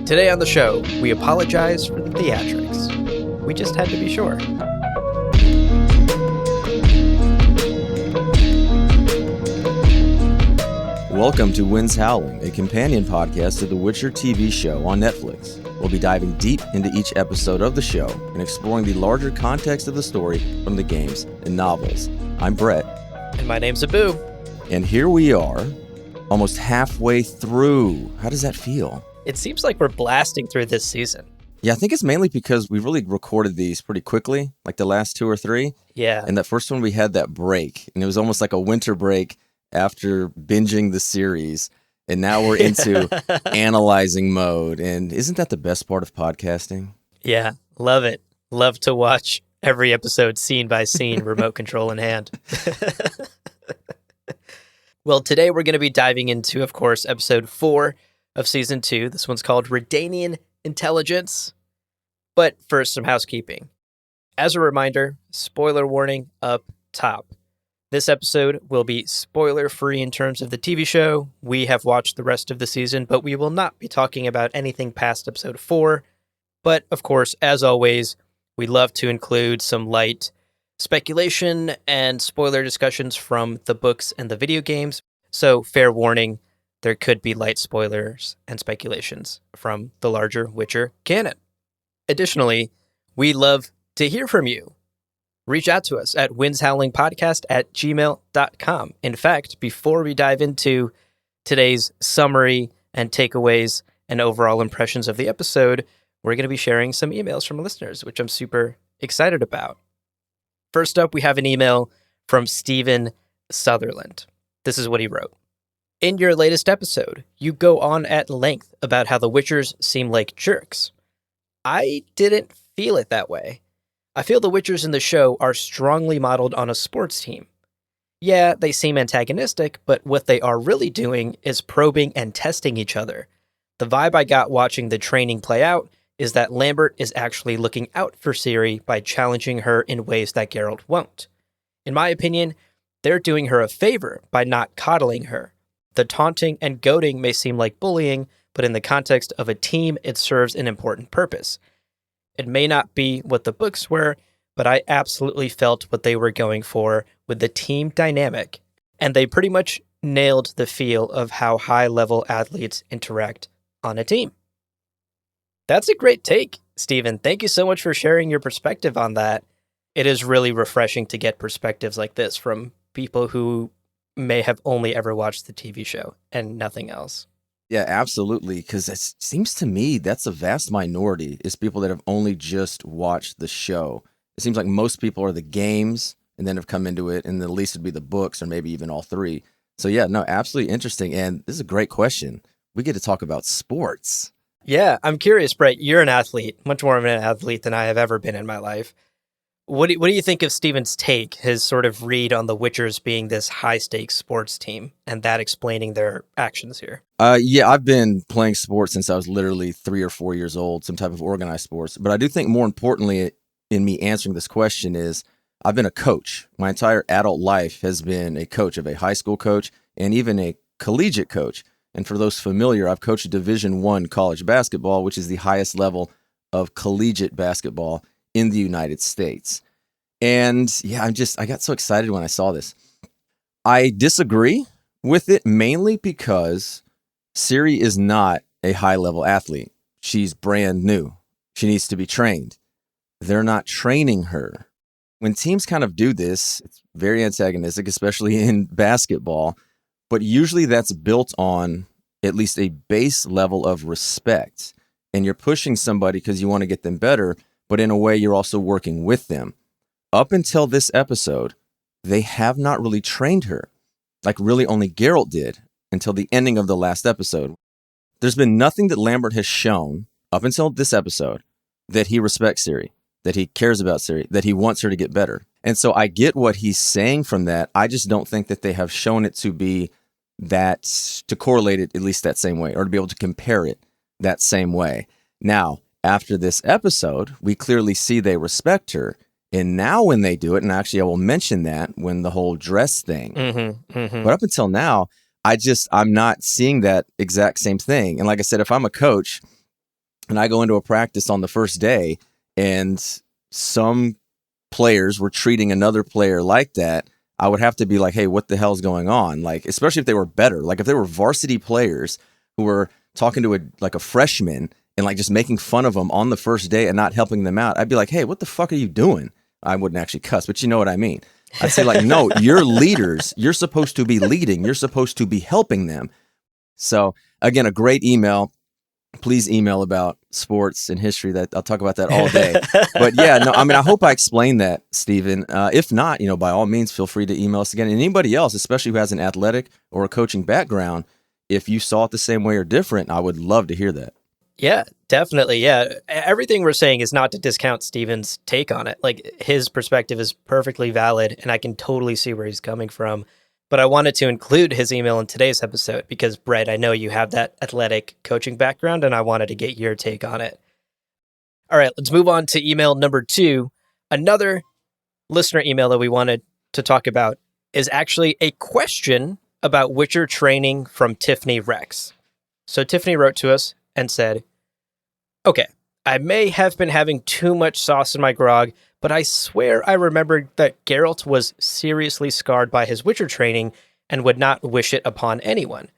Today on the show, we apologize for the theatrics. We just had to be sure. Welcome to Winds Howling, a companion podcast to the Witcher TV show on Netflix. We'll be diving deep into each episode of the show and exploring the larger context of the story from the games and novels. I'm Brett. And my name's Abu. And here we are, almost halfway through. How does that feel? It seems like we're blasting through this season. Yeah, I think it's mainly because we really recorded these pretty quickly, like the last two or three. Yeah. And that first one, we had that break, and it was almost like a winter break after binging the series. And now we're into analyzing mode. And isn't that the best part of podcasting? Yeah, love it. Love to watch every episode scene by scene, remote control in hand. Well, today we're going to be diving into, of course, episode 4 of season 2. This one's called Redanian Intelligence. But first, some housekeeping. As a reminder, spoiler warning up top. This episode will be spoiler-free in terms of the TV show. We have watched the rest of the season, but we will not be talking about anything past episode 4. But, of course, as always, we love to include some light speculation and spoiler discussions from the books and the video games. So, fair warning, there could be light spoilers and speculations from the larger Witcher canon. Additionally, we love to hear from you. Reach out to us at windshowlingpodcast@gmail.com. In fact, before we dive into today's summary and takeaways and overall impressions of the episode, we're going to be sharing some emails from listeners, which I'm super excited about. First up, we have an email from Steven Sutherland. This is what he wrote. In your latest episode, you go on at length about how the Witchers seem like jerks. I didn't feel it that way. I feel the Witchers in the show are strongly modeled on a sports team. Yeah, they seem antagonistic, but what they are really doing is probing and testing each other. The vibe I got watching the training play out is that Lambert is actually looking out for Ciri by challenging her in ways that Geralt won't. In my opinion, they're doing her a favor by not coddling her. The taunting and goading may seem like bullying, but in the context of a team, it serves an important purpose. It may not be what the books were, but I absolutely felt what they were going for with the team dynamic, and they pretty much nailed the feel of how high-level athletes interact on a team. That's a great take, Stephen. Thank you so much for sharing your perspective on that. It is really refreshing to get perspectives like this from people who may have only ever watched the TV show and nothing else. Yeah, absolutely, because it seems to me that's a vast minority is people that have only just watched the show. It seems like most people are the games and then have come into it, and the least would be the books or maybe even all three. So yeah, no, absolutely interesting, and this is a great question. We get to talk about sports. Yeah, I'm curious, Brett, you're an athlete, much more of an athlete than I have ever been in my life. What do you think of Steven's take, his sort of read on the Witchers being this high-stakes sports team, and that explaining their actions here? Yeah, I've been playing sports since I was literally 3 or 4 years old, some type of organized sports. But I do think more importantly in me answering this question is I've been a coach. My entire adult life has been a coach, of a high school coach and even a collegiate coach. And for those familiar, I've coached Division I college basketball, which is the highest level of collegiate basketball in the United States. And yeah, I got so excited when I saw this. I disagree with it mainly because Ciri is not a high-level athlete. She's brand new. She needs to be trained. They're not training her. When teams kind of do this, it's very antagonistic, especially in basketball, but usually that's built on at least a base level of respect. And you're pushing somebody because you want to get them better, but in a way you're also working with them. Up until this episode, they have not really trained her. Like really only Geralt did until the ending of the last episode. There's been nothing that Lambert has shown up until this episode that he respects Ciri, that he cares about Ciri, that he wants her to get better. And so I get what he's saying from that. I just don't think that they have shown it to be that, to correlate it at least that same way, or to be able to compare it that same way. Now, after this episode, we clearly see they respect her. And now when they do it, and actually I will mention that when the whole dress thing, but up until now, I'm not seeing that exact same thing. And like I said, if I'm a coach and I go into a practice on the first day and some players were treating another player like that, I would have to be like, hey, what the hell's going on? Like, especially if they were better, like if they were varsity players who were talking to a freshman and like just making fun of them on the first day and not helping them out, I'd be like, hey, what the fuck are you doing? I wouldn't actually cuss, but you know what I mean. I'd say like, no, you're leaders. You're supposed to be leading. You're supposed to be helping them. So again, a great email. Please email about sports and history. That I'll talk about that all day. But yeah, no, I mean, I hope I explained that, Stephen. If not, by all means, feel free to email us again. And anybody else, especially who has an athletic or a coaching background, if you saw it the same way or different, I would love to hear that. Yeah, definitely. Yeah. Everything we're saying is not to discount Steven's take on it. Like, his perspective is perfectly valid, and I can totally see where he's coming from. But I wanted to include his email in today's episode because, Brett, I know you have that athletic coaching background, and I wanted to get your take on it. All right, let's move on to email number 2. Another listener email that we wanted to talk about is actually a question about Witcher training from Tiffany Rex. So Tiffany wrote to us and said, okay, I may have been having too much sauce in my grog, but I swear I remembered that Geralt was seriously scarred by his Witcher training and would not wish it upon anyone.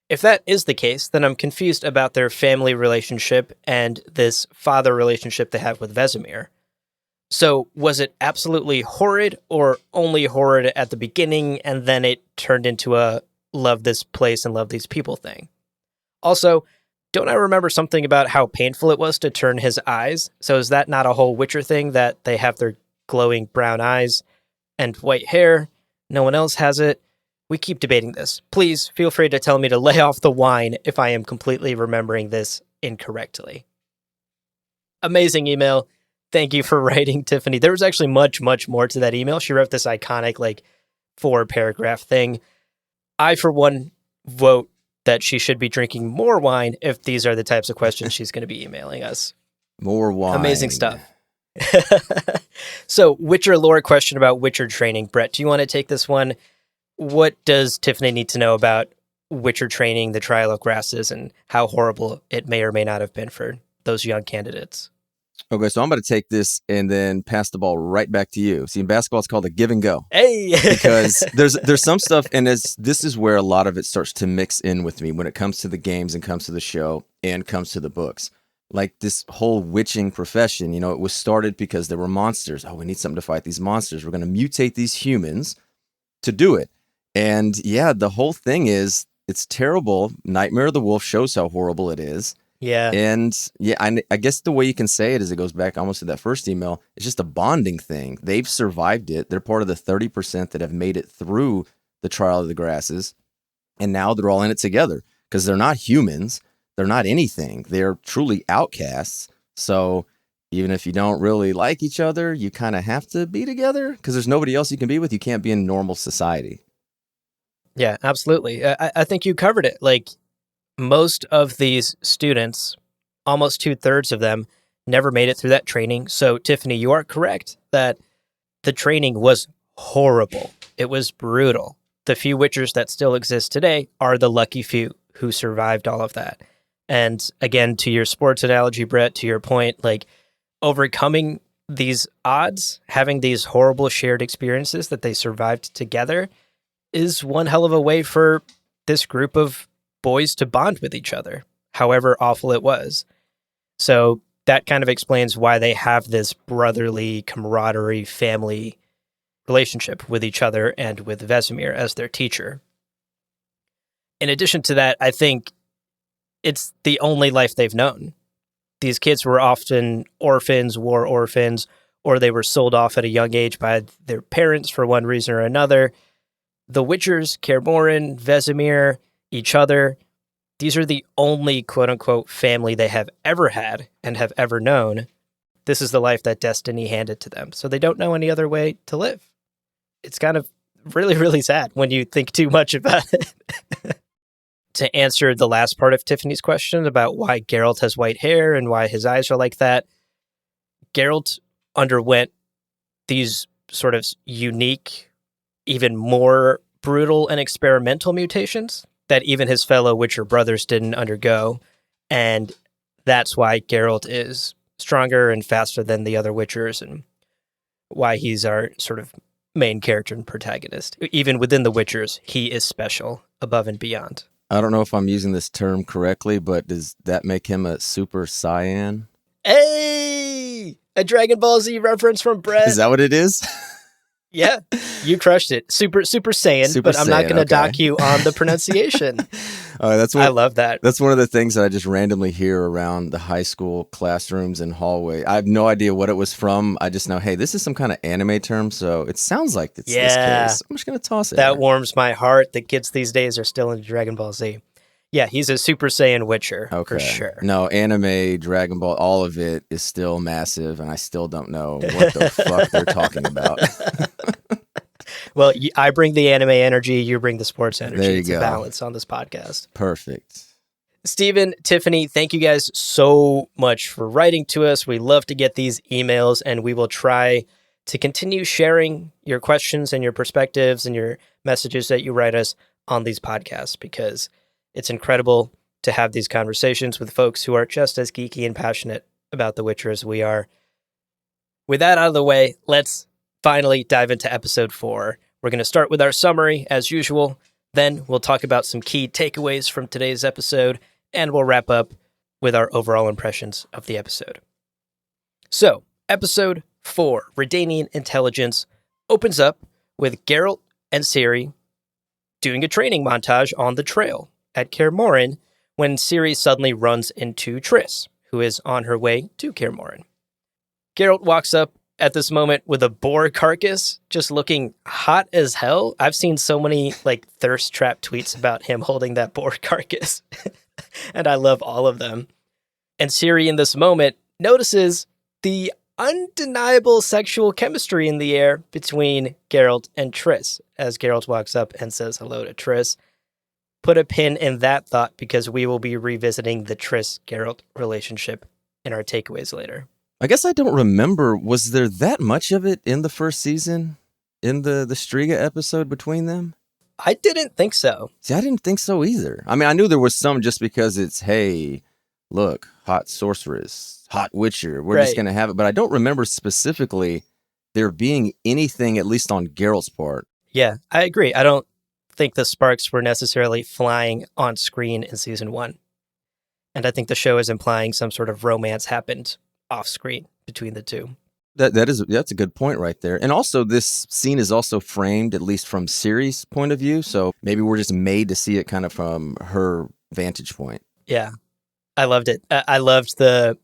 If that is the case, then I'm confused about their family relationship and this father relationship they have with Vesemir. So was it absolutely horrid or only horrid at the beginning and then it turned into a love this place and love these people thing? Also, don't I remember something about how painful it was to turn his eyes? So is that not a whole Witcher thing that they have their glowing brown eyes and white hair? No one else has it. We keep debating this. Please feel free to tell me to lay off the wine if I am completely remembering this incorrectly. Amazing email. Thank you for writing, Tiffany. There was actually much, much more to that email. She wrote this iconic 4-paragraph thing. I, for one, vote that she should be drinking more wine if these are the types of questions she's going to be emailing us. More wine. Amazing stuff. So, Witcher lore question about Witcher training. Brett, do you want to take this one? What does Tiffany need to know about Witcher training, the trial of grasses, and how horrible it may or may not have been for those young candidates? Okay, so I'm going to take this and then pass the ball right back to you. See, in basketball, it's called a give and go. Hey! Because there's some stuff, and this is where a lot of it starts to mix in with me when it comes to the games and comes to the show and comes to the books. Like this whole witching profession, it was started because there were monsters. Oh, we need something to fight these monsters. We're going to mutate these humans to do it. And yeah, the whole thing is, it's terrible. Nightmare of the Wolf shows how horrible it is. Yeah. And yeah, I guess the way you can say it is it goes back almost to that first email. It's just a bonding thing. They've survived it. They're part of the 30% that have made it through the trial of the grasses. And now they're all in it together because they're not humans. They're not anything. They're truly outcasts. So even if you don't really like each other, you kind of have to be together because there's nobody else you can be with. You can't be in normal society. Yeah, absolutely. I think you covered it. Most of these students, almost 2/3 of them, never made it through that training. So, Tiffany, you are correct that the training was horrible. It was brutal. The few Witchers that still exist today are the lucky few who survived all of that. And again, to your sports analogy, Brett, to your point, overcoming these odds, having these horrible shared experiences that they survived together is one hell of a way for this group of boys to bond with each other, however awful it was. So that kind of explains why they have this brotherly camaraderie family relationship with each other and with Vesemir as their teacher. In addition to that, I think it's the only life they've known. These kids were often orphans, war orphans, or they were sold off at a young age by their parents for one reason or another. The Witchers, Kaer Morhen, Vesemir, each other, these are the only quote-unquote family they have ever had and have ever known. This is the life that destiny handed to them, so they don't know any other way to live. It's kind of really, really sad when you think too much about it. To answer the last part of Tiffany's question about why Geralt has white hair and why his eyes are like that, Geralt underwent these sort of unique, even more brutal and experimental mutations that even his fellow Witcher brothers didn't undergo. And that's why Geralt is stronger and faster than the other Witchers, and why he's our sort of main character and protagonist. Even within the Witchers, he is special, above and beyond. I don't know if I'm using this term correctly, but does that make him a Super Saiyan? Hey! A Dragon Ball Z reference from Brett. Is that what it is? Yeah, you crushed it. Super Saiyan, but I'm not going to dock you on the pronunciation. I love that. That's one of the things that I just randomly hear around the high school classrooms and hallway. I have no idea what it was from. I just know, hey, this is some kind of anime term, so it sounds like it's this case. I'm just going to toss it. That warms my heart. The kids these days are still into Dragon Ball Z. Yeah, he's a Super Saiyan Witcher, for sure. No, anime, Dragon Ball, all of it is still massive, and I still don't know what the fuck they're talking about. Well, I bring the anime energy, you bring the sports energy. There you it's go. A balance on this podcast. Perfect. Stephen, Tiffany, thank you guys so much for writing to us. We love to get these emails, and we will try to continue sharing your questions and your perspectives and your messages that you write us on these podcasts, because it's incredible to have these conversations with folks who are just as geeky and passionate about The Witcher as we are. With that out of the way, let's finally dive into episode 4. We're going to start with our summary, as usual. Then we'll talk about some key takeaways from today's episode, and we'll wrap up with our overall impressions of the episode. So, episode 4, Redanian Intelligence, opens up with Geralt and Ciri doing a training montage on the trail at Kaer Morhen when Ciri suddenly runs into Triss, who is on her way to Kaer Morhen. Geralt walks up at this moment with a boar carcass, just looking hot as hell. I've seen so many thirst trap tweets about him holding that boar carcass, and I love all of them. And Ciri in this moment notices the undeniable sexual chemistry in the air between Geralt and Triss as Geralt walks up and says hello to Triss. Put a pin in that thought, because we will be revisiting the Triss-Geralt relationship in our takeaways later. I guess I don't remember. Was there that much of it in the first season, in the Striga episode between them? I didn't think so. See, I didn't think so either. I mean, I knew there was some just because it's, hey, look, hot sorceress, hot witcher. We're just going to have it. But I don't remember specifically there being anything, at least on Geralt's part. Yeah, I agree. I don't think the sparks were necessarily flying on screen in season 1. And I think the show is implying some sort of romance happened off screen between the two. That's a good point right there. And also this scene is also framed, at least from Ciri's point of view. So maybe we're just made to see it kind of from her vantage point. Yeah, I loved it. I loved the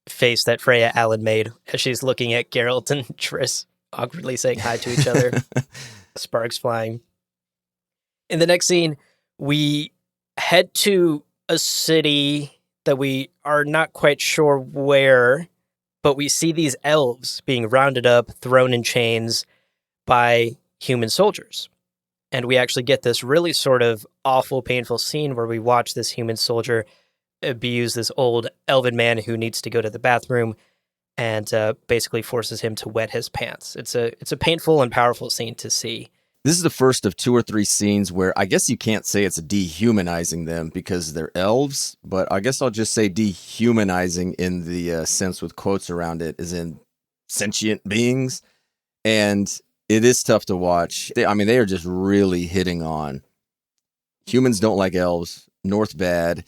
face that Freya Allen made as she's looking at Geralt and Triss awkwardly saying hi to each other. Sparks flying. In the next scene, we head to a city that we are not quite sure where, but we see these elves being rounded up, thrown in chains by human soldiers. And we actually get this really sort of awful, painful scene where we watch this human soldier abuse this old elven man who needs to go to the bathroom, and basically forces him to wet his pants. It's a painful and powerful scene to see. This is the first of 2 or 3 scenes where I guess you can't say it's dehumanizing them because they're elves, but I guess I'll just say dehumanizing in the sense with quotes around it, as in sentient beings. And it is tough to watch. They are just really hitting on humans don't like elves, North bad,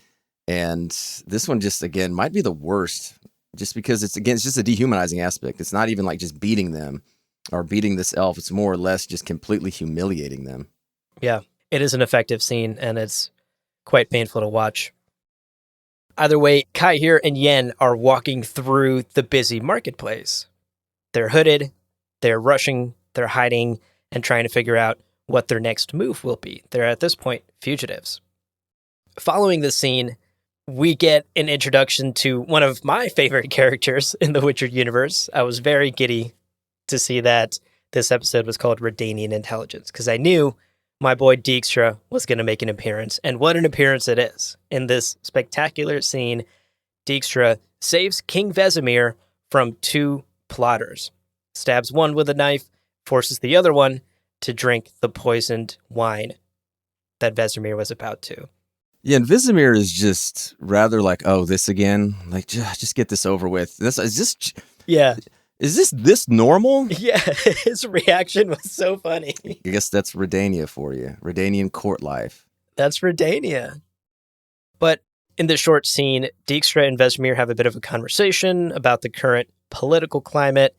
and this one just, again, might be the worst just because it's just a dehumanizing aspect. It's not even like just beating them or beating this elf. It's more or less just completely humiliating them. Yeah, it is an effective scene, and it's quite painful to watch. Either way, Kai and Yen are walking through the busy marketplace. They're hooded, they're rushing, they're hiding, and trying to figure out what their next move will be. They're, at this point, fugitives. Following this scene, we get an introduction to one of my favorite characters in the Witcher universe. I was very giddy to see that this episode was called Redanian Intelligence, because I knew my boy Dijkstra was going to make an appearance, and what an appearance it is. In this spectacular scene, Dijkstra saves King Vesemir from 2 plotters, stabs one with a knife, forces the other one to drink the poisoned wine that Vesemir was about to. Yeah, and Vizimir is just rather like, oh, this again? Like, just get this over with. Yeah. Is this normal? Yeah, his reaction was so funny. I guess that's Redania for you. Redanian court life. That's Redania. But in this short scene, Dijkstra and Vesemir have a bit of a conversation about the current political climate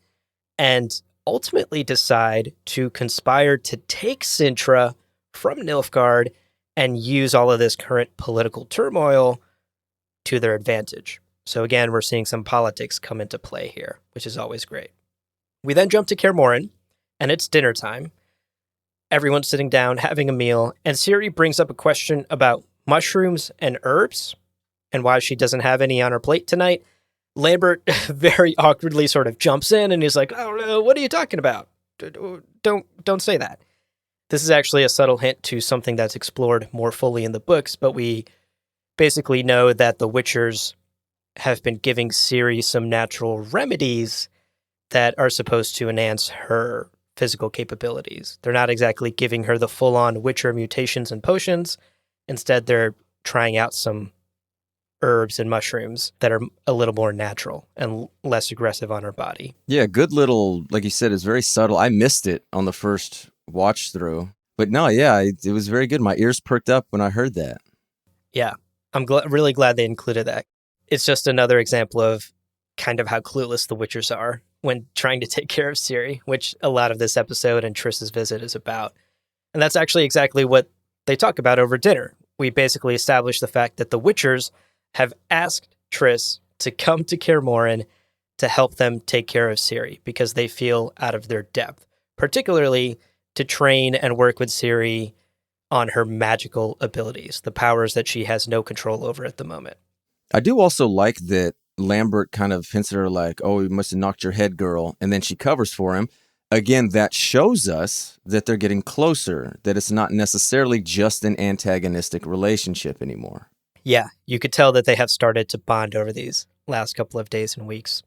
and ultimately decide to conspire to take Cintra from Nilfgaard and use all of this current political turmoil to their advantage. So again, we're seeing some politics come into play here, which is always great. We then jump to Kaer Morhen, and it's dinner time. Everyone's sitting down, having a meal, and Ciri brings up a question about mushrooms and herbs and why she doesn't have any on her plate tonight. Lambert very awkwardly sort of jumps in and he's like, "Oh no, what are you talking about? Don't say that." This is actually a subtle hint to something that's explored more fully in the books, but we basically know that the Witchers have been giving Ciri some natural remedies that are supposed to enhance her physical capabilities. They're not exactly giving her the full-on Witcher mutations and potions. Instead, they're trying out some herbs and mushrooms that are a little more natural and less aggressive on her body. Yeah, good little, like you said, it's very subtle. I missed it on the first watch through. But no, yeah, it was very good. My ears perked up when I heard that. Yeah, I'm really glad they included that. It's just another example of kind of how clueless the Witchers are when trying to take care of Ciri, which a lot of this episode and Triss's visit is about. And that's actually exactly what they talk about over dinner. We basically establish the fact that the Witchers have asked Triss to come to Kaer Morhen to help them take care of Ciri because they feel out of their depth, particularly to train and work with Ciri on her magical abilities, the powers that she has no control over at the moment. I do also like that Lambert kind of hints at her like, oh, you must have knocked your head, girl. And then she covers for him. Again, that shows us that they're getting closer, that it's not necessarily just an antagonistic relationship anymore. Yeah, you could tell that they have started to bond over these last couple of days and weeks.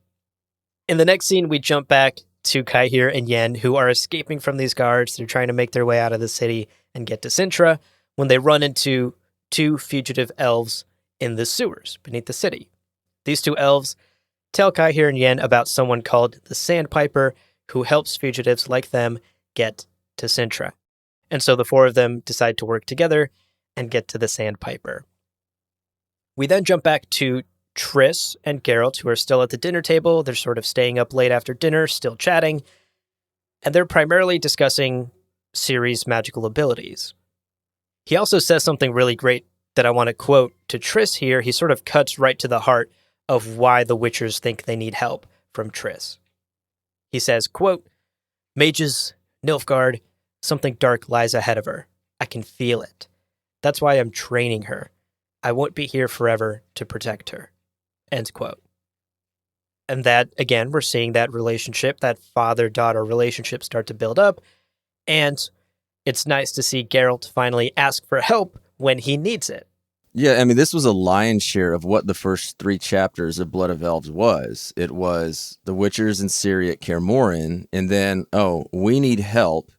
In the next scene, we jump back to Kaihir and Yen, who are escaping from these guards. They're trying to make their way out of the city and get to Cintra when they run into two fugitive elves in the sewers beneath the city. These two elves tell Kaihir and Yen about someone called the Sandpiper who helps fugitives like them get to Cintra. And so the four of them decide to work together and get to the Sandpiper. We then jump back to Triss and Geralt, who are still at the dinner table. They're sort of staying up late after dinner, still chatting. And they're primarily discussing Ciri's magical abilities. He also says something really great that I want to quote to Triss here. He sort of cuts right to the heart of why the Witchers think they need help from Triss. He says, quote, "Mages, Nilfgaard, something dark lies ahead of her. I can feel it. That's why I'm training her. I won't be here forever to protect her." End quote. And that, again, we're seeing that relationship, that father-daughter relationship start to build up. And it's nice to see Geralt finally ask for help when he needs it. Yeah, I mean, this was a lion's share of what the first 3 chapters of Blood of Elves was. It was the Witchers and Ciri at Kaer Morhen, and then, oh, we need help.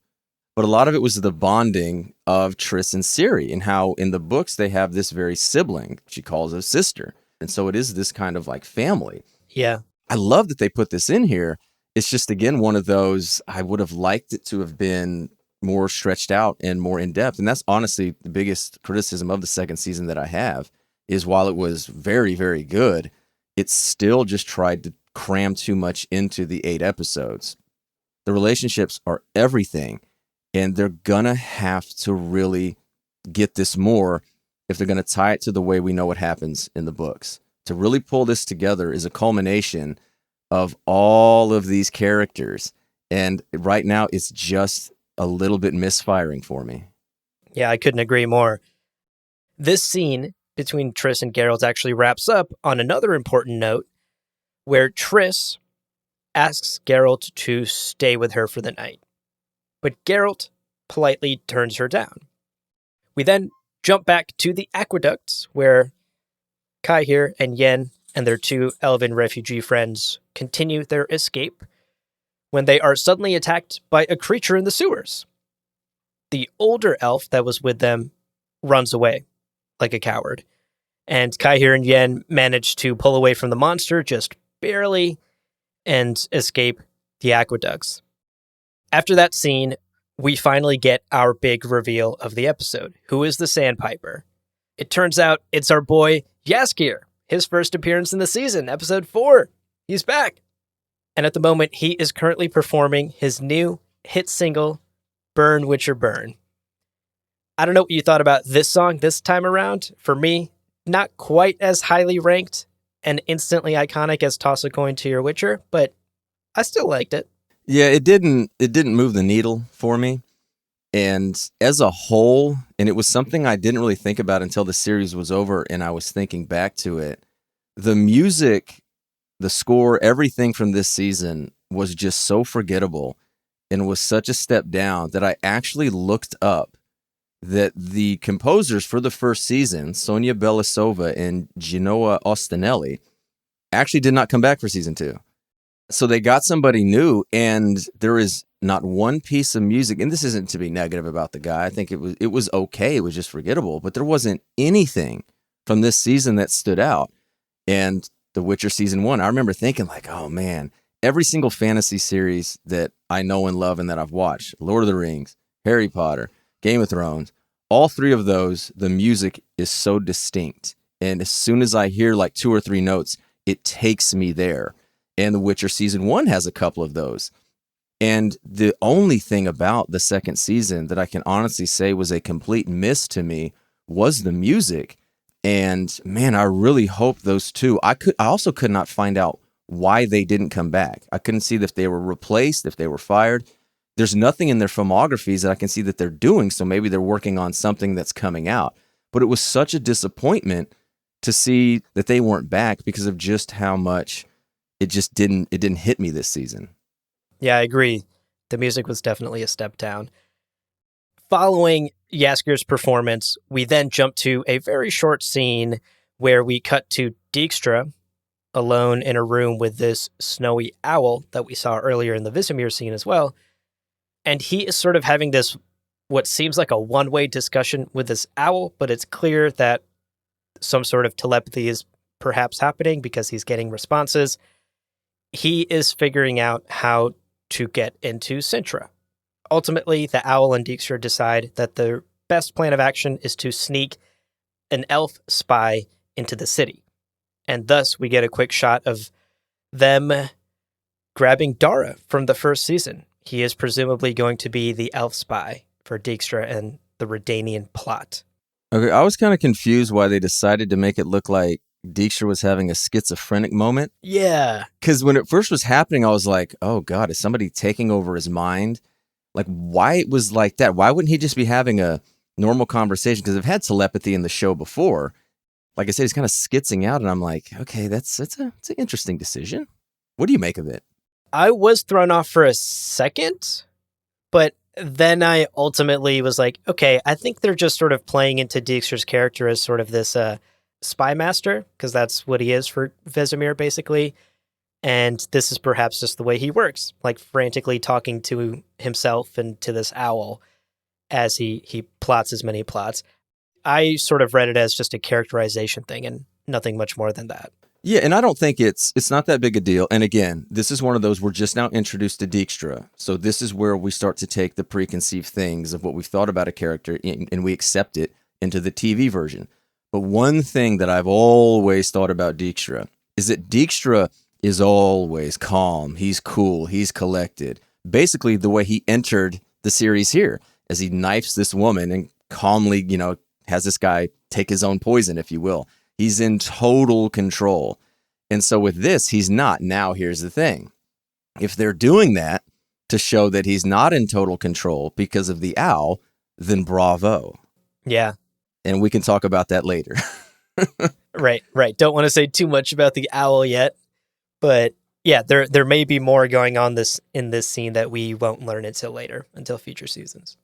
But a lot of it was the bonding of Triss and Ciri, and how in the books they have this very sibling. She calls her sister. And so it is this kind of like family. Yeah. I love that they put this in here. It's just, again, one of those, I would have liked it to have been more stretched out and more in depth. And that's honestly the biggest criticism of the second season that I have, is while it was very, very good, it still just tried to cram too much into the 8 episodes. The relationships are everything, and they're gonna have to really get this more if they're gonna tie it to the way we know what happens in the books. To really pull this together is a culmination of all of these characters. And right now it's just a little bit misfiring for me. Yeah, I couldn't agree more. This scene between Triss and Geralt actually wraps up on another important note, where Triss asks Geralt to stay with her for the night. But Geralt politely turns her down. We then jump back to the aqueducts, where Kaihir and Yen and their 2 elven refugee friends continue their escape when they are suddenly attacked by a creature in the sewers. The older elf that was with them runs away like a coward. And Kaihir and Yen manage to pull away from the monster just barely and escape the aqueducts. After that scene, we finally get our big reveal of the episode. Who is the Sandpiper? It turns out it's our boy Jaskier, his first appearance in the season, episode 4. He's back. And at the moment, he is currently performing his new hit single, Burn Witcher Burn. I don't know what you thought about this song this time around. For me, not quite as highly ranked and instantly iconic as Toss a Coin to Your Witcher, but I still liked it. Yeah, it didn't move the needle for me. And as a whole, and it was something I didn't really think about until the series was over and I was thinking back to it, the music, the score, everything from this season was just so forgettable and was such a step down that I actually looked up that the composers for the first season, Sonia Belisova and Genoa Ostinelli, actually did not come back for season 2. So they got somebody new, and there is not one piece of music, and this isn't to be negative about the guy. I think it was okay. It was just forgettable, but there wasn't anything from this season that stood out. And The Witcher season 1, I remember thinking like, oh man, every single fantasy series that I know and love and that I've watched, Lord of the Rings, Harry Potter, Game of Thrones, all 3 of those, the music is so distinct. And as soon as I hear like 2 or 3 notes, it takes me there. And The Witcher season 1 has a couple of those. And the only thing about the second season that I can honestly say was a complete miss to me was the music. And man, I really hope those 2. I also could not find out why they didn't come back. I couldn't see if they were replaced, if they were fired. There's nothing in their filmographies that I can see that they're doing, so maybe they're working on something that's coming out. But it was such a disappointment to see that they weren't back because of just how much it didn't hit me this season. Yeah, I agree. The music was definitely a step down. Following Jaskier's performance, we then jump to a very short scene where we cut to Dijkstra alone in a room with this snowy owl that we saw earlier in the Vizimir scene as well. And he is sort of having this, what seems like a one-way discussion with this owl, but it's clear that some sort of telepathy is perhaps happening because he's getting responses. He is figuring out how to get into Sintra. Ultimately, the owl and Dijkstra decide that the best plan of action is to sneak an elf spy into the city. And thus, we get a quick shot of them grabbing Dara from the first season. He is presumably going to be the elf spy for Dijkstra and the Redanian plot. Okay, I was kind of confused why they decided to make it look like Dijkstra was having a schizophrenic moment. Yeah. Because when it first was happening, I was like, oh God, is somebody taking over his mind? Like, why it was like that? Why wouldn't he just be having a normal conversation? Because I've had telepathy in the show before. Like I said, he's kind of skitzing out, and I'm like, okay, it's an interesting decision. What do you make of it? I was thrown off for a second, but then I ultimately was like, okay, I think they're just sort of playing into Dijkstra's character as sort of this spy master, because that's what he is for Vizimir, basically. And this is perhaps just the way he works, like frantically talking to himself and to this owl as he plots his many plots. I sort of read it as just a characterization thing and nothing much more than that. Yeah, and I don't think it's not that big a deal. And again, this is one of those, we're just now introduced to Dijkstra. So this is where we start to take the preconceived things of what we've thought about a character and we accept it into the TV version. But one thing that I've always thought about Dijkstra is that Dijkstra is always calm. He's cool. He's collected. Basically, the way he entered the series here, as he knifes this woman and calmly, has this guy take his own poison, if you will. He's in total control. And so with this, he's not. Now, here's the thing. If they're doing that to show that he's not in total control because of the owl, then bravo. Yeah. And we can talk about that later. Right. Don't want to say too much about the owl yet. But yeah, there may be more going on in this scene that we won't learn until later, until future seasons.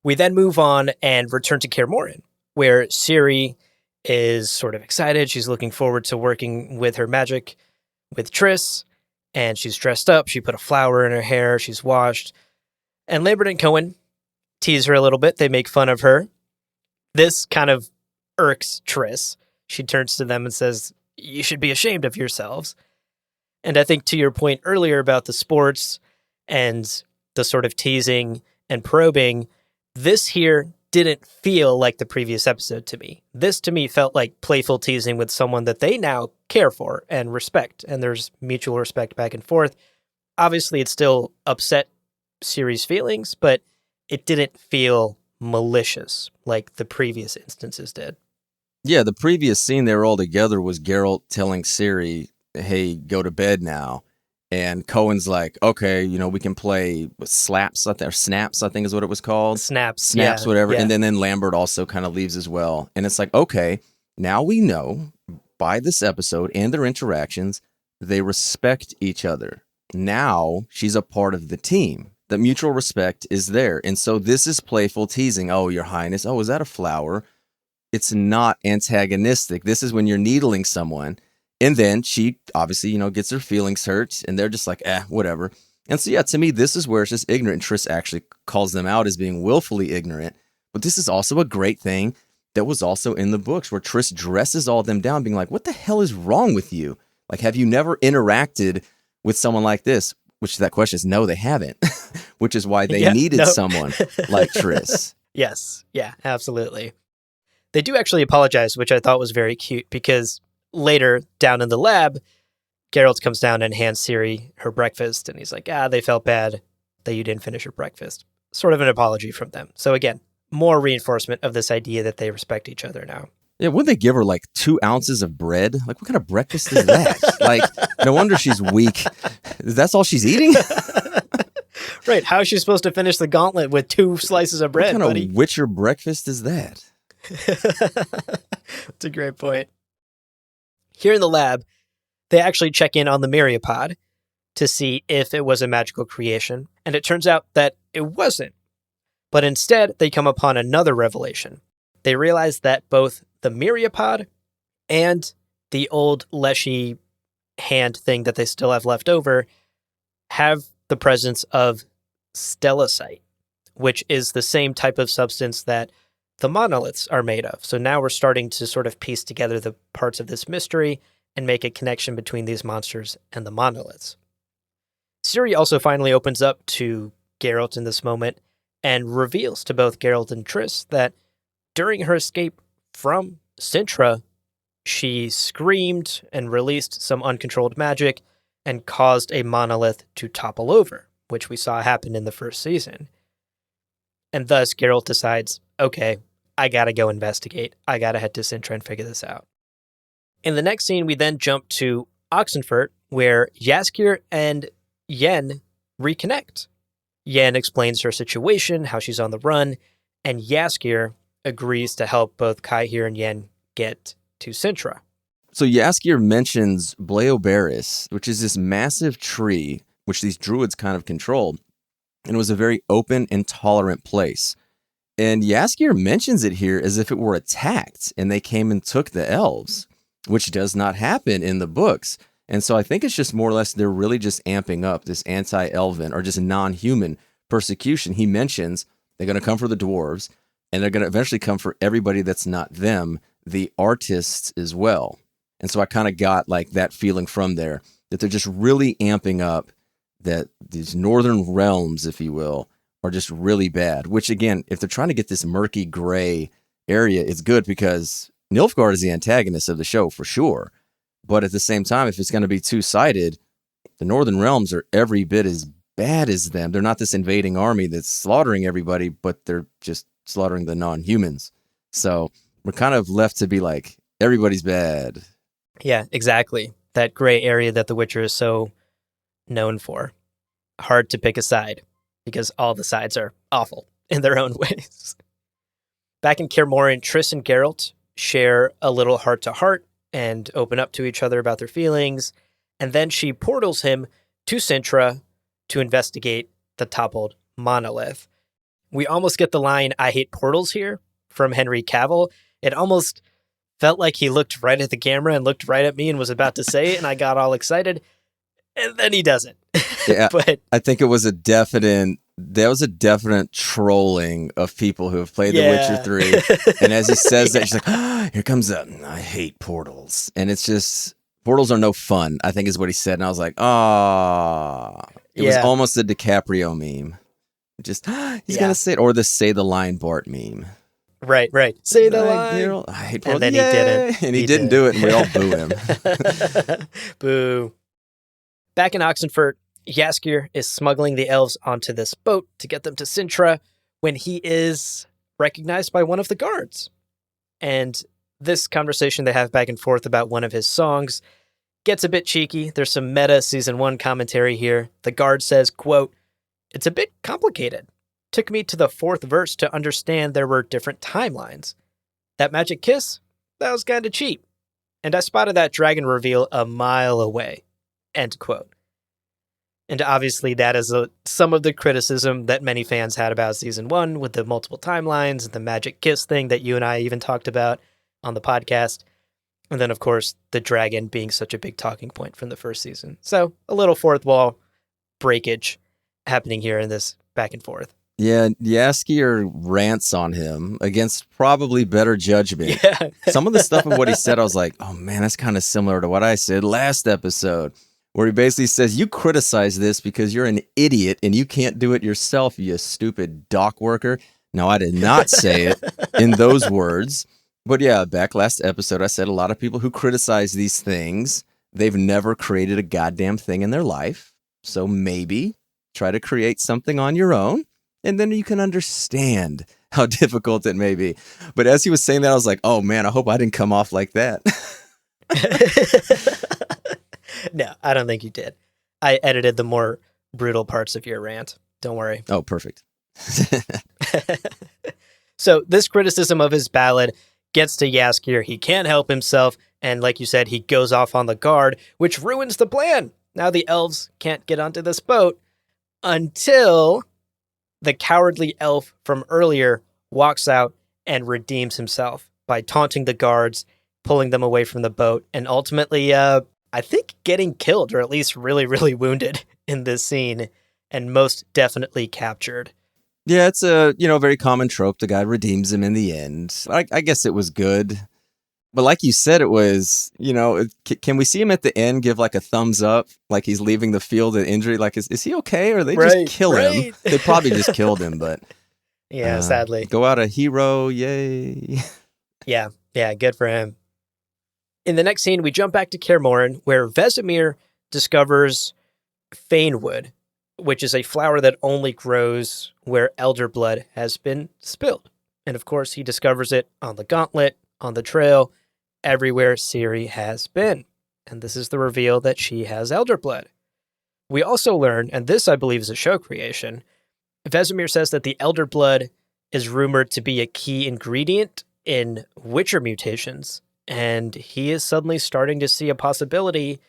We then move on and return to Kaer Morhen, where Ciri is sort of excited. She's looking forward to working with her magic with Triss, and she's dressed up. She put a flower in her hair. She's washed. And Lambert and Cohen tease her a little bit. They make fun of her. This kind of irks Triss. She turns to them and says, "You should be ashamed of yourselves." And I think to your point earlier about the sports and the sort of teasing and probing, this here didn't feel like the previous episode to me. This to me felt like playful teasing with someone that they now care for and respect, and there's mutual respect back and forth. Obviously, it still upset Ciri's feelings, but it didn't feel malicious like the previous instances did. Yeah, the previous scene they were all together was Geralt telling Ciri, "Hey, go to bed now." And Cohen's like, "Okay, we can play slaps, or snaps, I think is what it was called. Snaps, yeah, whatever." Yeah. And then Lambert also kind of leaves as well. And it's like, okay, now we know by this episode and their interactions, they respect each other. Now she's a part of the team. The mutual respect is there. And so this is playful teasing. "Oh, Your Highness. Oh, is that a flower?" It's not antagonistic. This is when you're needling someone. And then she obviously, gets her feelings hurt, and they're just like, whatever. And so, yeah, to me, this is where it's just ignorant. And Triss actually calls them out as being willfully ignorant. But this is also a great thing that was also in the books, where Triss dresses all of them down, being like, "What the hell is wrong with you? Like, have you never interacted with someone like this?" Which that question is no, they haven't, which is why they needed someone like Triss. Yes. Yeah, absolutely. They do actually apologize, which I thought was very cute, because later down in the lab, Geralt comes down and hands Ciri her breakfast, and he's like, "They felt bad that you didn't finish your breakfast." Sort of an apology from them. So again, more reinforcement of this idea that they respect each other now. Yeah, would they give her like 2 ounces of bread? Like, what kind of breakfast is that? Like, no wonder she's weak. That's all she's eating? Right, how is she supposed to finish the gauntlet with 2 slices of bread, what kind buddy? of Witcher breakfast is that? That's a great point. Here in the lab, they actually check in on the myriapod to see if it was a magical creation, and it turns out that it wasn't. But instead, they come upon another revelation. They realize that both the myriapod and the old Leshy hand thing that they still have left over have the presence of stellacite, which is the same type of substance that the monoliths are made of. So now we're starting to sort of piece together the parts of this mystery and make a connection between these monsters and the monoliths. Ciri also finally opens up to Geralt in this moment and reveals to both Geralt and Triss that during her escape from Cintra, she screamed and released some uncontrolled magic and caused a monolith to topple over, which we saw happen in the first season. And thus, Geralt decides, okay, I gotta go investigate. I gotta head to Cintra and figure this out. In the next scene, we then jump to Oxenfurt, where Jaskier and Yen reconnect. Yen explains her situation, how she's on the run, and Jaskier agrees to help both Kaihir and Yen get to Cintra. So Jaskier mentions Bleobaris, which is this massive tree which these druids kind of controlled, and it was a very open and tolerant place. And Jaskier mentions it here as if it were attacked and they came and took the elves, which does not happen in the books. And so I think it's just more or less they're really just amping up this anti-elven or just non-human persecution. He mentions they're going to come for the dwarves, and they're going to eventually come for everybody that's not them, the artists as well. And so I kind of got like that feeling from there, that they're just really amping up that these northern realms, if you will, are just really bad. Which again, if they're trying to get this murky gray area, it's good because Nilfgaard is the antagonist of the show for sure. But at the same time, if it's going to be two-sided, the northern realms are every bit as bad as them. They're not this invading army that's slaughtering everybody, but they're just slaughtering the non-humans. So we're kind of left to be like, everybody's bad. Yeah, exactly. That gray area that The Witcher is so known for. Hard to pick a side, because all the sides are awful in their own ways. Back in Kaer Morhen, Triss and Geralt share a little heart-to-heart and open up to each other about their feelings, and then she portals him to Cintra to investigate the toppled monolith. We almost get the line, "I hate portals" here, from Henry Cavill. It almost felt like he looked right at the camera and looked right at me and was about to say it, and I got all excited, and then he doesn't. Yeah, but I think it was a definite There was a definite trolling of people who have played The Witcher 3. Yeah. And as he says that, she's like, here comes I hate portals. And it's just, portals are no fun, I think is what he said. And I was like, it was Yeah. almost a DiCaprio meme. Just, he's going to say it. Or the Say the Line Bart meme. Right. Say the Like, line. I hate portals. And then Yay! he didn't. And he didn't do it, and we all boo him. Boo. Back in Oxenfurt, Jaskier is smuggling the elves onto this boat to get them to Sintra when he is recognized by one of the guards. And this conversation they have back and forth about one of his songs gets a bit cheeky. There's some meta season 1 commentary here. The guard says, quote, "It's a bit complicated. Took me to the 4th verse to understand there were different timelines. That magic kiss, that was kind of cheap. And I spotted that dragon reveal a mile away." End quote. And obviously that is some of the criticism that many fans had about season 1 with the multiple timelines and the magic kiss thing that you and I even talked about on the podcast. And then, of course, the dragon being such a big talking point from the first season. So a little fourth wall breakage happening here in this back and forth. Yeah, Jaskier rants on him against probably better judgment. Yeah. Some of the stuff of what he said, I was like, oh man, that's kind of similar to what I said last episode, where he basically says, you criticize this because you're an idiot and you can't do it yourself, you stupid dock worker. No, I did not say it in those words. But yeah, back last episode, I said a lot of people who criticize these things, they've never created a goddamn thing in their life. So maybe try to create something on your own. And then you can understand how difficult it may be. But as he was saying that, I was like, oh man, I hope I didn't come off like that. No, I don't think you did. I edited the more brutal parts of your rant. Don't worry. Oh, perfect. So this criticism of his ballad gets to Jaskier. He can't help himself. And like you said, he goes off on the guard, which ruins the plan. Now the elves can't get onto this boat until the cowardly elf from earlier walks out and redeems himself by taunting the guards, pulling them away from the boat, and ultimately, I think getting killed, or at least really, really wounded in this scene, and most definitely captured. Yeah, it's a very common trope. The guy redeems him in the end. I guess it was good. But like you said, it was, can we see him at the end give like a thumbs up, like he's leaving the field of injury? Like, is he okay? Or they just kill him? They probably just killed him, but yeah, sadly. Go out a hero, yay. Yeah, good for him. In the next scene, we jump back to Kaer Morhen, where Vesemir discovers Fanewood, which is a flower that only grows where elder blood has been spilled. And of course, he discovers it on the gauntlet, on the trail, everywhere Ciri has been. And this is the reveal that she has elder blood. We also learn, and this I believe is a show creation, Vesemir says that the elder blood is rumored to be a key ingredient in Witcher mutations, and he is suddenly starting to see a possibility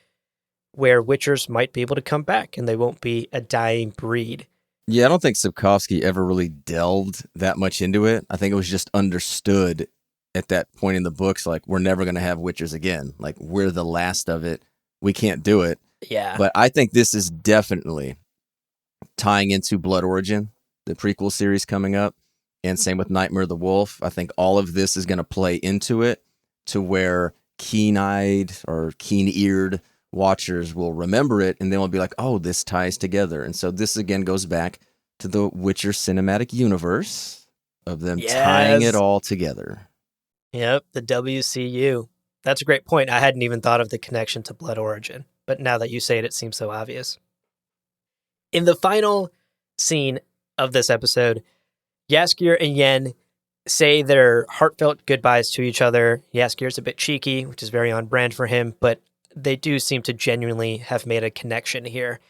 where Witchers might be able to come back and they won't be a dying breed. Yeah, I don't think Sapkowski ever really delved that much into it. I think it was just understood at that point in the books, like, we're never going to have Witchers again. Like, we're the last of it. We can't do it. Yeah. But I think this is definitely tying into Blood Origin, the prequel series coming up, and same with Nightmare of the Wolf. I think all of this is going to play into it to where keen-eyed or keen-eared watchers will remember it, and they will be like, oh, this ties together. And so this again goes back to the Witcher cinematic universe of them tying it all together. Yep, the WCU. That's a great point. I hadn't even thought of the connection to Blood Origin, but now that you say it, it seems so obvious. In the final scene of this episode, Jaskier and Yen say their heartfelt goodbyes to each other. Jaskier's a bit cheeky, which is very on brand for him, but they do seem to genuinely have made a connection here.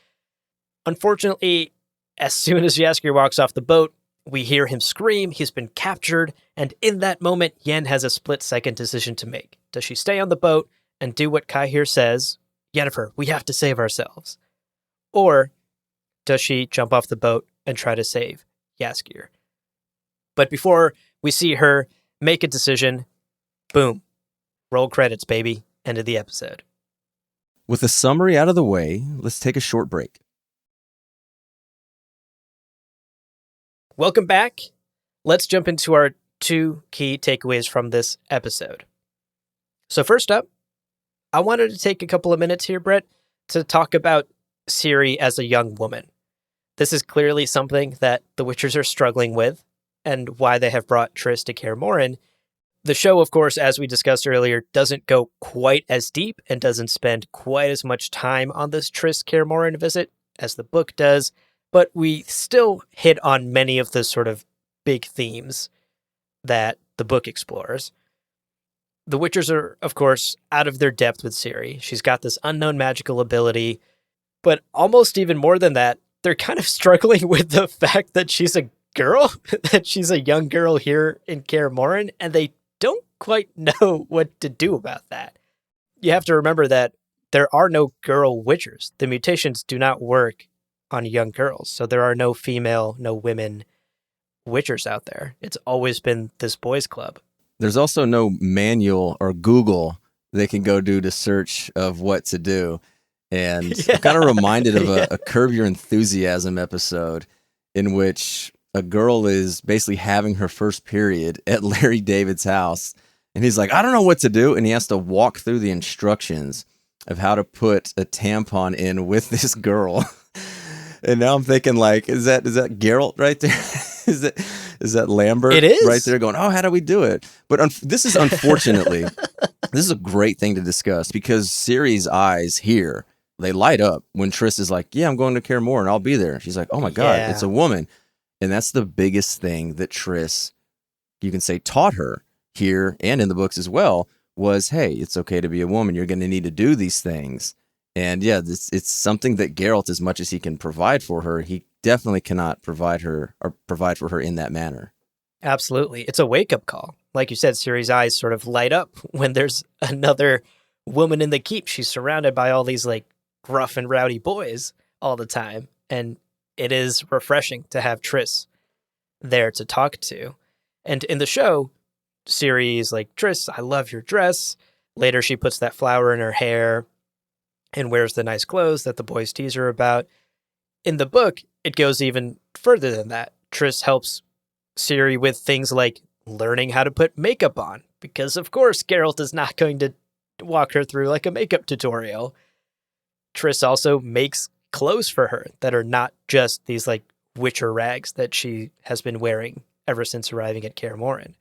Unfortunately, as soon as Jaskier walks off the boat, we hear him scream. He's been captured, and in that moment, Yen has a split-second decision to make. Does she stay on the boat and do what Kaihir says, Yennefer, we have to save ourselves? Or does she jump off the boat and try to save Jaskier? But before we see her make a decision, boom, roll credits, baby, end of the episode. With the summary out of the way, let's take a short break. Welcome back. Let's jump into our 2 key takeaways from this episode. So first up, I wanted to take a couple of minutes here, Brett, to talk about Ciri as a young woman. This is clearly something that the Witchers are struggling with, and why they have brought Triss to Kaer Morhen. The show, of course, as we discussed earlier, doesn't go quite as deep and doesn't spend quite as much time on this Triss Kaer Morhen visit as the book does, but we still hit on many of the sort of big themes that the book explores. The Witchers are, of course, out of their depth with Ciri. She's got this unknown magical ability, but almost even more than that, they're kind of struggling with the fact that she's a girl, that she's a young girl here in Kaer Morhen, and they don't quite know what to do about that. You have to remember that there are no girl Witchers. The mutations do not work on young girls, so there are no female, no women Witchers out there. It's always been this boys' club. There's also no manual or Google they can go do to search of what to do. And I'm kind of reminded of a Curb Your Enthusiasm episode in which a girl is basically having her first period at Larry David's house. And he's like, I don't know what to do. And he has to walk through the instructions of how to put a tampon in with this girl. And now I'm thinking, like, is that Geralt right there? Is that Lambert It is. right there going, oh, how do we do it? But this is unfortunately, this is a great thing to discuss because Ciri's eyes here, they light up when Triss is like, yeah, I'm going to Kaer Morhen and I'll be there. She's like, oh my God, it's a woman. And that's the biggest thing that Triss, you can say, taught her here and in the books as well, was, hey, it's okay to be a woman. You're going to need to do these things. And yeah, it's something that Geralt, as much as he can provide for her, he definitely cannot provide for her in that manner. Absolutely. It's a wake-up call. Like you said, Ciri's eyes sort of light up when there's another woman in the keep. She's surrounded by all these like rough and rowdy boys all the time. And it is refreshing to have Triss there to talk to. And in the show, Ciri is like, Triss, I love your dress. Later, she puts that flower in her hair and wears the nice clothes that the boys tease her about. In the book, it goes even further than that. Triss helps Ciri with things like learning how to put makeup on, because of course Geralt is not going to walk her through like a makeup tutorial. Triss also makes clothes for her that are not just these like Witcher rags that she has been wearing ever since arriving at Kaer Morhen.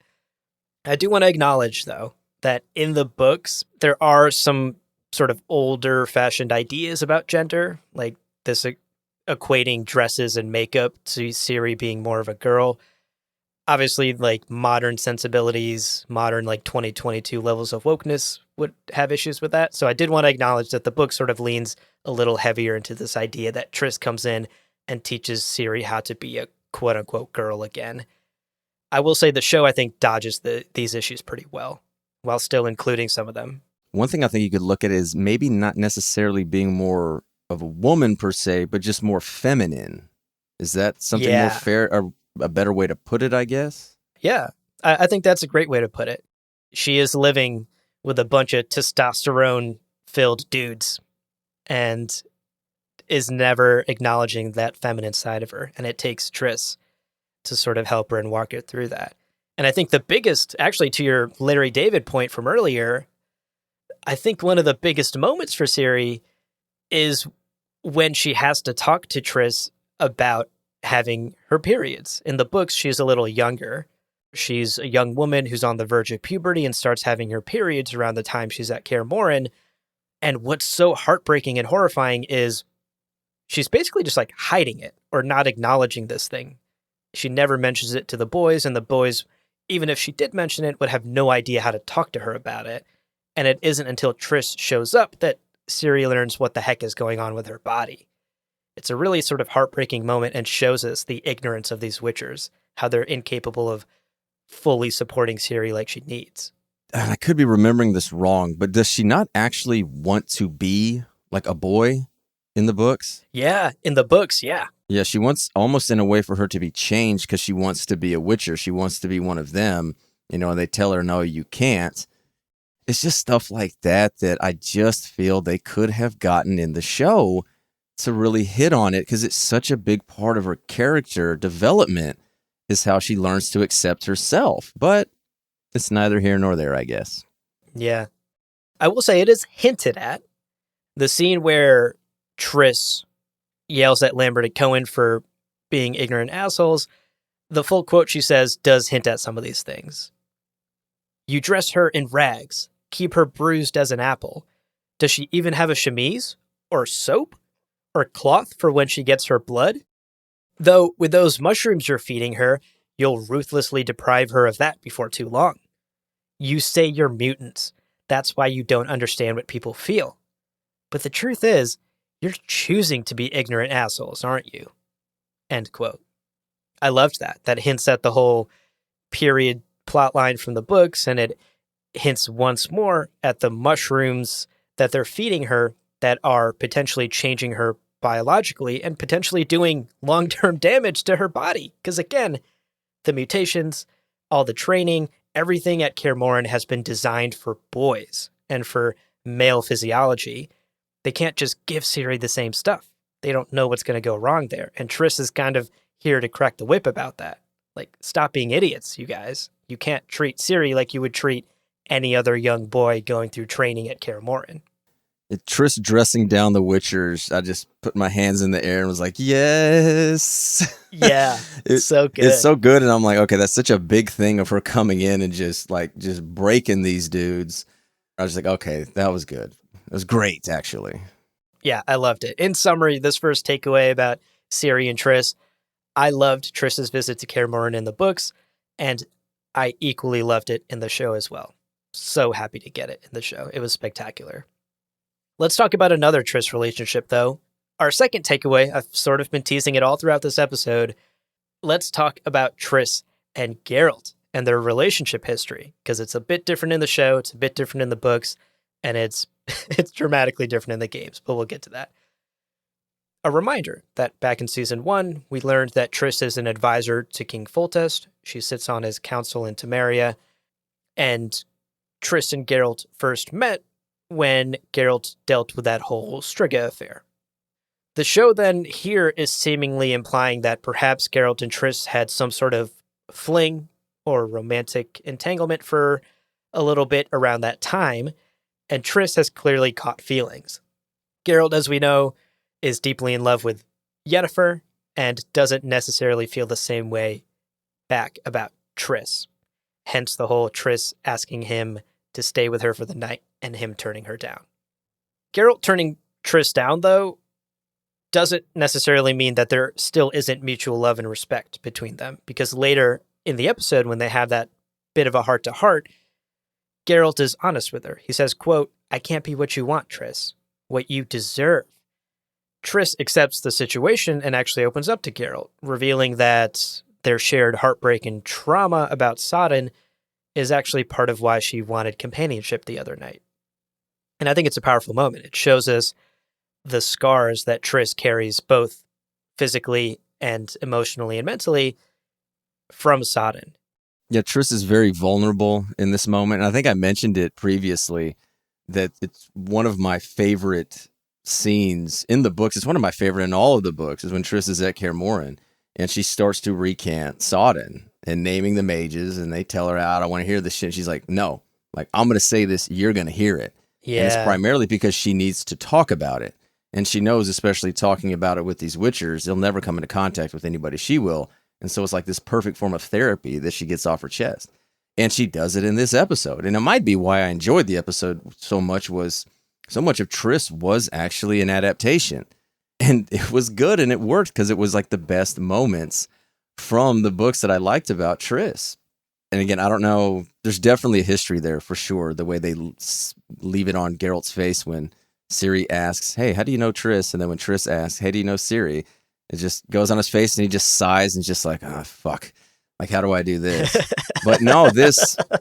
I do want to acknowledge, though, that in the books, there are some sort of older fashioned ideas about gender, like this equating dresses and makeup to Ciri being more of a girl. Obviously, like modern sensibilities, modern like 2022 levels of wokeness would have issues with that. So I did want to acknowledge that the book sort of leans a little heavier into this idea that Triss comes in and teaches Ciri how to be a quote unquote girl again. I will say the show, I think, dodges these issues pretty well, while still including some of them. One thing I think you could look at is maybe not necessarily being more of a woman per se, but just more feminine. Is that something more fair, or a better way to put it, I guess? Yeah, I think that's a great way to put it. She is living with a bunch of testosterone-filled dudes and is never acknowledging that feminine side of her. And it takes Triss to sort of help her and walk her through that. And I think the biggest, actually to your Larry David point from earlier, I think one of the biggest moments for Ciri is when she has to talk to Triss about having her periods. In the books, she's a little younger. She's a young woman who's on the verge of puberty and starts having her periods around the time she's at Kaer Morhen. And what's so heartbreaking and horrifying is she's basically just like hiding it or not acknowledging this thing. She never mentions it to the boys, and the boys, even if she did mention it, would have no idea how to talk to her about it. And it isn't until Triss shows up that Ciri learns what the heck is going on with her body. It's a really sort of heartbreaking moment and shows us the ignorance of these Witchers, how they're incapable of fully supporting Ciri like she needs. I could be remembering this wrong, but does she not actually want to be like a boy in the books? Yeah, in the books, yeah. Yeah, she wants almost in a way for her to be changed because she wants to be a Witcher. She wants to be one of them, and they tell her, no, you can't. It's just stuff like that I just feel they could have gotten in the show to really hit on it, because it's such a big part of her character development. is how she learns to accept herself. But it's neither here nor there, I guess. Yeah. I will say it is hinted at. The scene where Triss yells at Lambert and Cohen for being ignorant assholes, the full quote she says does hint at some of these things. You dress her in rags, keep her bruised as an apple. Does she even have a chemise? Or soap? Or cloth for when she gets her blood? Though, with those mushrooms you're feeding her, you'll ruthlessly deprive her of that before too long. You say you're mutants. That's why you don't understand what people feel. But the truth is, you're choosing to be ignorant assholes, aren't you? End quote. I loved that. That hints at the whole period plotline from the books, and it hints once more at the mushrooms that they're feeding her that are potentially changing her biologically and potentially doing long-term damage to her body. Because again, the mutations, all the training, everything at Kaer Morhen has been designed for boys and for male physiology. They can't just give Ciri the same stuff. They don't know what's going to go wrong there. And Triss is kind of here to crack the whip about that. Like, stop being idiots, you guys. You can't treat Ciri like you would treat any other young boy going through training at Kaer Morhen. Triss dressing down the Witchers, I just put my hands in the air and was like, yes. Yeah, so good. It's so good. And I'm like, okay, that's such a big thing of her coming in and just breaking these dudes. I was just like, okay, that was good. It was great, actually. Yeah, I loved it. In summary, this first takeaway about Ciri and Triss, I loved Triss's visit to Kaer Morhen in the books, and I equally loved it in the show as well. So happy to get it in the show. It was spectacular. Let's talk about another Triss relationship, though. Our second takeaway, I've sort of been teasing it all throughout this episode. Let's talk about Triss and Geralt and their relationship history, because it's a bit different in the show, it's a bit different in the books, and it's dramatically different in the games, but we'll get to that. A reminder that back in Season 1, we learned that Triss is an advisor to King Foltest. She sits on his council in Temeria, and Triss and Geralt first met when Geralt dealt with that whole Striga affair. The show then here is seemingly implying that perhaps Geralt and Triss had some sort of fling or romantic entanglement for a little bit around that time, and Triss has clearly caught feelings. Geralt, as we know, is deeply in love with Yennefer and doesn't necessarily feel the same way back about Triss. Hence the whole Triss asking him to stay with her for the night and him turning her down. Geralt turning Triss down, though, doesn't necessarily mean that there still isn't mutual love and respect between them, because later in the episode, when they have that bit of a heart-to-heart, Geralt is honest with her. He says, quote, "I can't be what you want, Triss. What you deserve." Triss accepts the situation and actually opens up to Geralt, revealing that their shared heartbreak and trauma about Sodden is actually part of why she wanted companionship the other night. And I think it's a powerful moment. It shows us the scars that Triss carries both physically and emotionally and mentally from Sodden. Yeah, Triss is very vulnerable in this moment. And I think I mentioned it previously that it's one of my favorite scenes in the books. It's one of my favorite in all of the books is when Triss is at Kaer Morhen and she starts to recant Sodden and naming the mages, and they tell her out, "I want to hear this shit." She's like, "No, like I'm going to say this. You're going to hear it." Yeah. And it's primarily because she needs to talk about it. And she knows, especially talking about it with these Witchers, they'll never come into contact with anybody. She will. And so it's like this perfect form of therapy that she gets off her chest. And she does it in this episode. And it might be why I enjoyed the episode so much was so much of Triss was actually an adaptation. And it was good and it worked because it was like the best moments from the books that I liked about Triss. And again, I don't know. There's definitely a history there for sure. The way they leave it on Geralt's face when Ciri asks, "Hey, how do you know Triss?" And then when Triss asks, "Hey, do you know Ciri?" It just goes on his face and he just sighs and just like, "Ah, fuck. Like, how do I do this?" But no,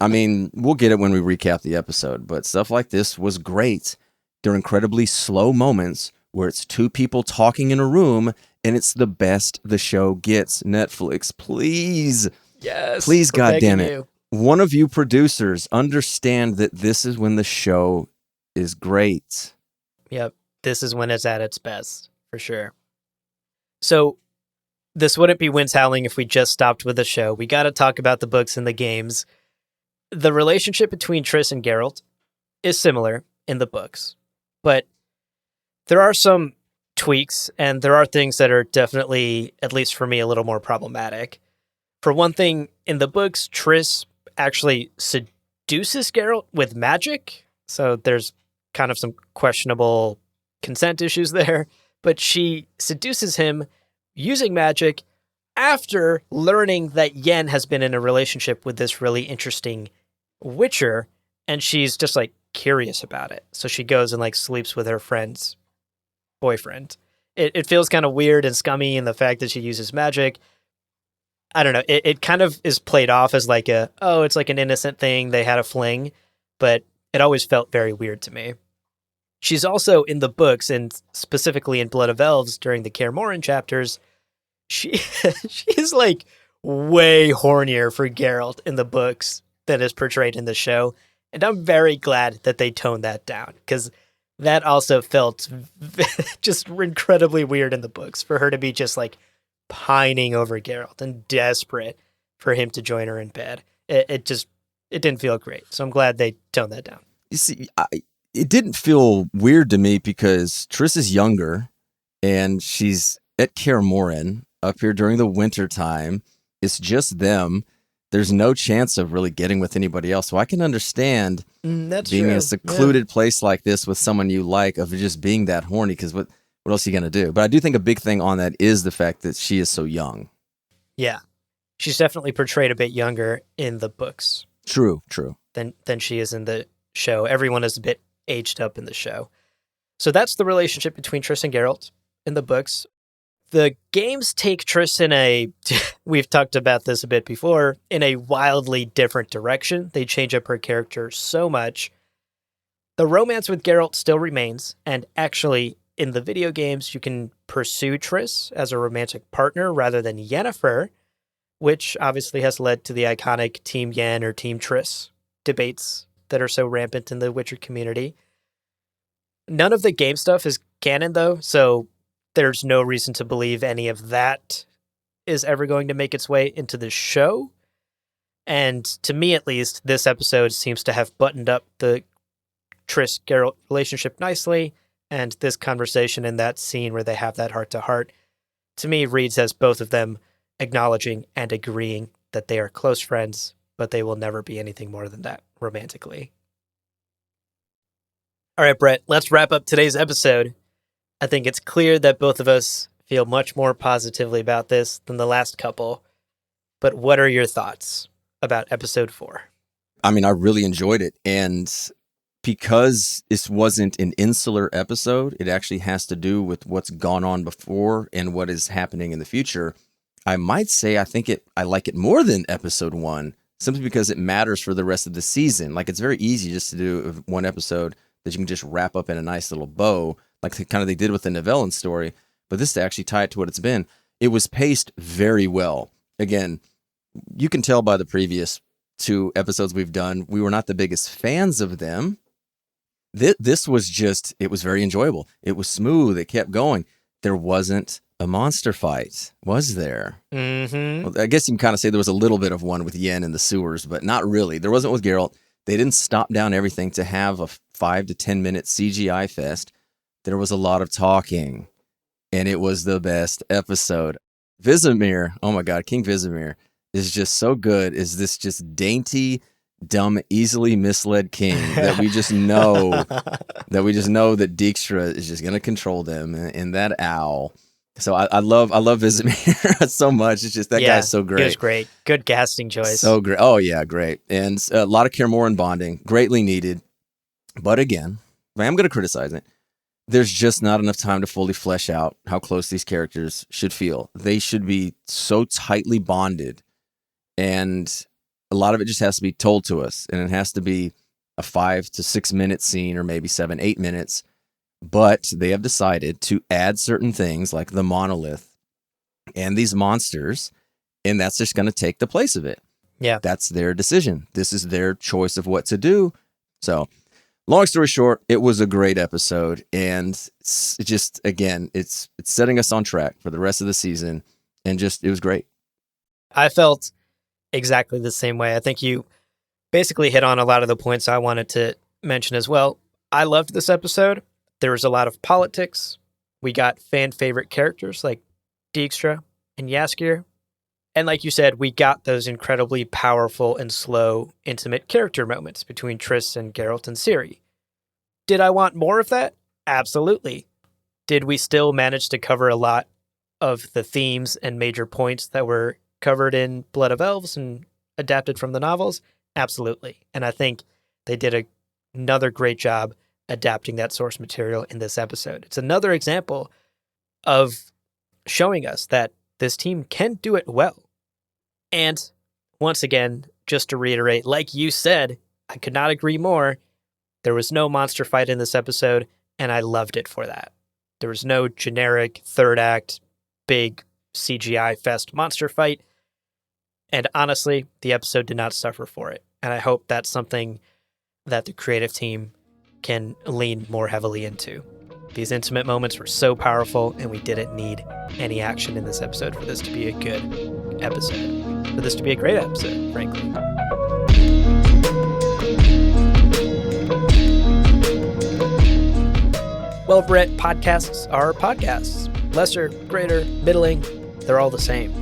I mean, we'll get it when we recap the episode, but stuff like this was great. They're incredibly slow moments where it's two people talking in a room and it's the best the show gets. Netflix, please. Yes. Please, goddamn it. One of you producers understand that this is when the show is great. Yep. This is when it's at its best, for sure. So this wouldn't be Winds Howling if we just stopped with the show. We got to talk about the books and the games. The relationship between Triss and Geralt is similar in the books, but there are some tweaks, and there are things that are definitely, at least for me, a little more problematic. For one thing, in the books, Triss actually seduces Geralt with magic, so there's kind of some questionable consent issues there, but she seduces him using magic after learning that Yen has been in a relationship with this really interesting witcher, and she's just like curious about it. So she goes and like sleeps with her friend's boyfriend. It feels kind of weird and scummy in the fact that she uses magic. I don't know. It kind of is played off as like it's like an innocent thing. They had a fling, but it always felt very weird to me. She's also in the books, and specifically in Blood of Elves during the Kaer Morhen chapters, she is like way hornier for Geralt in the books than is portrayed in the show. And I'm very glad that they toned that down, because that also felt just incredibly weird in the books for her to be just like pining over Geralt and desperate for him to join her in bed. It didn't feel great. So I'm glad they toned that down. You see, it didn't feel weird to me because Triss is younger and she's at Kaer Morhen up here during the winter time. It's just them. There's no chance of really getting with anybody else. So I can understand That's being true. in a secluded place like this with someone you like, of just being that horny, because what else are you going to do? But I do think a big thing on that is the fact that she is so young. Yeah. She's definitely portrayed a bit younger in the books. True. Than she is in the show. Everyone is a bit aged up in the show. So that's the relationship between Triss and Geralt in the books. The games take Triss in we've talked about this a bit before, in a wildly different direction. They change up her character so much. The romance with Geralt still remains, and actually, in the video games, you can pursue Triss as a romantic partner rather than Yennefer, which obviously has led to the iconic Team Yen or Team Triss debates that are so rampant in the Witcher community. None of the game stuff is canon, though, so there's no reason to believe any of that is ever going to make its way into the show. And to me, at least, this episode seems to have buttoned up the Triss-Geralt relationship nicely, and this conversation in that scene where they have that heart-to-heart, to me, reads as both of them acknowledging and agreeing that they are close friends, but they will never be anything more than that romantically. All right, Brett, let's wrap up today's episode. I think it's clear that both of us feel much more positively about this than the last couple. But what are your thoughts about episode 4? I mean, I really enjoyed it. And because this wasn't an insular episode, it actually has to do with what's gone on before and what is happening in the future. I might say I like it more than episode 1, simply because it matters for the rest of the season. Like, it's very easy just to do one episode that you can just wrap up in a nice little bow, like they did with the Nivellen story. But this to actually tie it to what it's been, it was paced very well. Again, you can tell by the previous 2 episodes we've done, we were not the biggest fans of them. This was it was very enjoyable. It was smooth. It kept going. There wasn't a monster fight, was there? Mm-hmm. Well, I guess you can kind of say there was a little bit of one with Yen in the sewers, but not really. There wasn't with Geralt. They didn't stop down everything to have a 5 to 10 minute CGI fest. There was a lot of talking, and it was the best episode. Vizimir, oh my God, King Vizimir is just so good. Is this just dainty, dumb, easily misled king that we just know that Dijkstra is just going to control them, and that owl. So I love Vizimir so much. It's just that guy's so great. He was great. Good casting choice. So great. Oh yeah, great. And a lot of Kaer Morhen bonding, greatly needed. But again, I'm going to criticize it. There's just not enough time to fully flesh out how close these characters should feel. They should be so tightly bonded, and a lot of it just has to be told to us, and it has to be a 5 to 6 minute scene, or maybe 7, 8 minutes. But they have decided to add certain things like the monolith and these monsters, and that's just going to take the place of it. Yeah. That's their decision. This is their choice of what to do. So, long story short, it was a great episode, and it's just, again, it's setting us on track for the rest of the season, and just, it was great. I felt exactly the same way. I think you basically hit on a lot of the points I wanted to mention as well. I loved this episode. There was a lot of politics. We got fan favorite characters like Dijkstra and Jaskier. And like you said, we got those incredibly powerful and slow, intimate character moments between Triss and Geralt and Ciri. Did I want more of that? Absolutely. Did we still manage to cover a lot of the themes and major points that were covered in Blood of Elves and adapted from the novels? Absolutely. And I think they did another great job adapting that source material in this episode. It's another example of showing us that this team can do it well. And once again, just to reiterate, like you said, I could not agree more. There was no monster fight in this episode, and I loved it for that. There was no generic third act, big CGI fest monster fight. And honestly, the episode did not suffer for it. And I hope that's something that the creative team can lean more heavily into. These intimate moments were so powerful, and we didn't need any action in this episode for this to be a good episode. For this to be a great episode, frankly. Well, Brett, podcasts are podcasts. Lesser, greater, middling, they're all the same.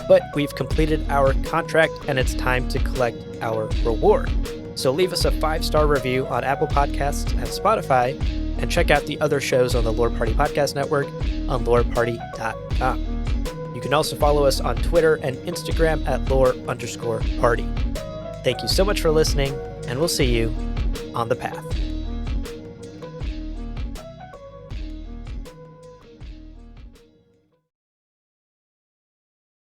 But we've completed our contract, and it's time to collect our reward. So leave us a 5-star review on Apple Podcasts and Spotify, and check out the other shows on the Lore Party Podcast Network on loreparty.com. You can also follow us on Twitter and Instagram at lore_party. Thank you so much for listening, and we'll see you on the path.